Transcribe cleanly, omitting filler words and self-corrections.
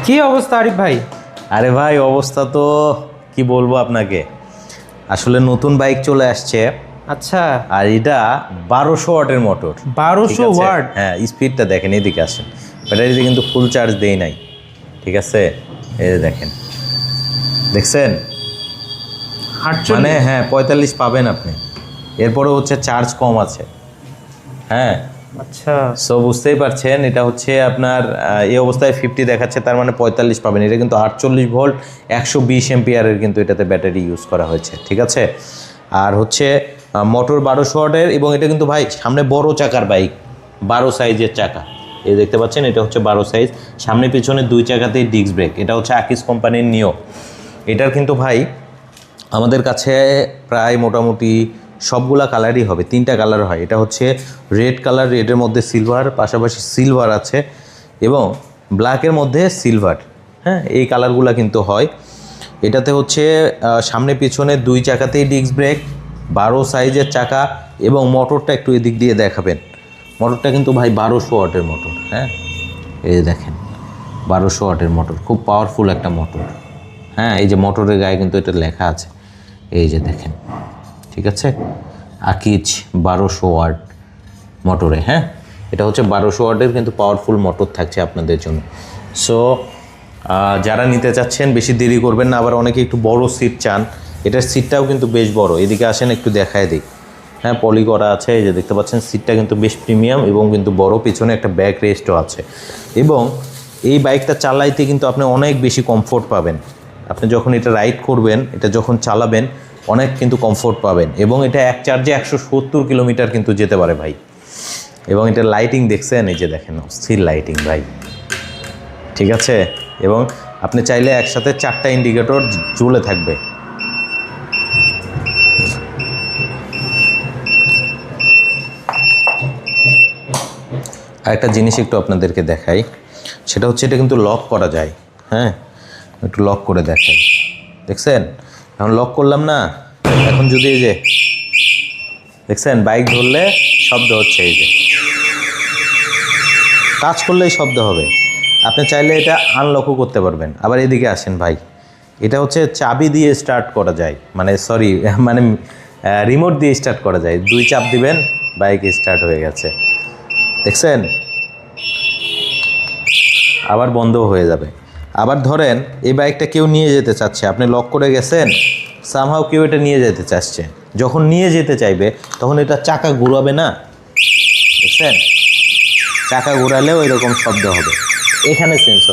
কি অবস্থা আরিফ ভাই? আরে ভাই অবস্থা তো কি বলবো আপনাকে, আসলে নতুন বাইক চলে আসছে। আচ্ছা, আর এটা 1200 ওয়াটের মোটর। 1200 ওয়াট? হ্যাঁ, স্পিডটা দেখেন, এদিকে আসেন। ব্যাটারিতে কিন্তু ফুল চার্জ দেই নাই, ঠিক আছে? এই যে দেখেন, দেখছেন? 48? মানে হ্যাঁ 45 পাবেন আপনি। এরপরে হচ্ছে চার্জ কম আছে। হ্যাঁ, আচ্ছা, সো বুঝতেই পারছেন, এটা হচ্ছে আপনার এই অবস্থায় 50 দেখাচ্ছে, তার মানে 45 পাবেন। এটা কিন্তু 48 ভোল্ট 120 এম্পিয়ারের কিন্তু এটাতে ব্যাটারি ইউজ করা হয়েছে, ঠিক আছে? আর হচ্ছে মোটর 1200 ওয়াটের, এবং এটা কিন্তু ভাই সামনে বড় চাকার বাইক, 12 সাইজের চাকা। এই দেখতে পাচ্ছেন, এটা হচ্ছে 12 সাইজ। সামনে পিছনে দুই চাকাতেই ডিস্ক ব্রেক। এটা হচ্ছে আকিস কোম্পানির নিও। এটার কিন্তু ভাই আমাদের কাছে প্রায় মোটামুটি সবগুলা কালারই হবে, 3টা কালার হয়। এটা হচ্ছে রেড কালার, রেডের মধ্যে সিলভার, পাশাপাশি সিলভার আছে, এবং ব্ল্যাকের মধ্যে সিলভার। হ্যাঁ, এই কালারগুলা কিন্তু হয়। এটাতে হচ্ছে সামনে পিছনে দুই চাকাতেই ডিস্ক ব্রেক, 12 সাইজের চাকা, এবং মোটরটা একটু এদিক দিয়ে দেখাবেন। মোটরটা কিন্তু ভাই 1200 ওয়াটের মোটর। হ্যাঁ, এই দেখেন, 1200 ওয়াটের মোটর, খুব পাওয়ারফুল একটা মোটর। হ্যাঁ, এই যে মোটরের গায়ে কিন্তু এটা লেখা আছে, এই যে দেখেন, ঠিক আছে? আকিজ 1200 ওয়াট মোটরে। হ্যাঁ, এটা হচ্ছে 1200 ওয়াটের কিন্তু পাওয়ারফুল মোটর থাকছে আপনাদের জন্য। সো যারা নিতে চাচ্ছেন বেশি দেরি করবেন না। আবার অনেকে একটু বড় সিট চান, এটার সিটটাও কিন্তু বেশ বড়। এদিকে আসেন, একটু দেখায় দিই। হ্যাঁ, পলি করা আছে, এই যে দেখতে পাচ্ছেন, সিটটা কিন্তু বেশ প্রিমিয়াম এবং কিন্তু বড়। পিছনে একটা ব্যাক রেস্টও আছে, এবং এই বাইকটা চালাইতে কিন্তু আপনি অনেক বেশি কমফোর্ট পাবেন। আপনি যখন এটা রাইড করবেন, এটা যখন চালাবেন, অনেক কিন্তু কমফোর্ট পাবেন। এবং এটা এক চার্জে 170 কিলোমিটার কিন্তু যেতে পারে ভাই। এবং এটা লাইটিং দেখছেন, এই যে দেখেন, অস্থির লাইটিং ভাই, ঠিক আছে? এবং আপনি চাইলে একসাথে 4টা ইন্ডিকেটর জ্বলে থাকবে। আর একটা জিনিস একটু আপনাদেরকে দেখাই, সেটা হচ্ছে এটা কিন্তু লক করা যায়। হ্যাঁ, একটু লক করে দেখাই, দেখছেন? এখন লক করলাম না, এখন যদি এই যে দেখছেন, বাইক ধরলে শব্দ হচ্ছে, এই যে টাচ করলেই শব্দ হবে। আপনি চাইলে এটা আনলকও করতে পারবেন। আবার এদিকে আসেন ভাই, এটা হচ্ছে চাবি দিয়ে স্টার্ট করা যায়, মানে রিমোট দিয়ে স্টার্ট করা যায়। 2 চাপ দিবেন, বাইক স্টার্ট হয়ে গেছে, দেখছেন? আবার বন্ধও হয়ে যাবে। আবার ধরেন এই বাইকটা কেউ নিয়ে যেতে চাচ্ছে, আপনি লক করে গেছেন, সামহাও কেউ এটা নিয়ে যেতে চাচ্ছে, যখন নিয়ে যেতে চাইবে তখন এটা চাকা ঘুরাবে না, দেখছেন? চাকা ঘোরালেও এরকম শব্দ হবে, এখানে সেন্সর।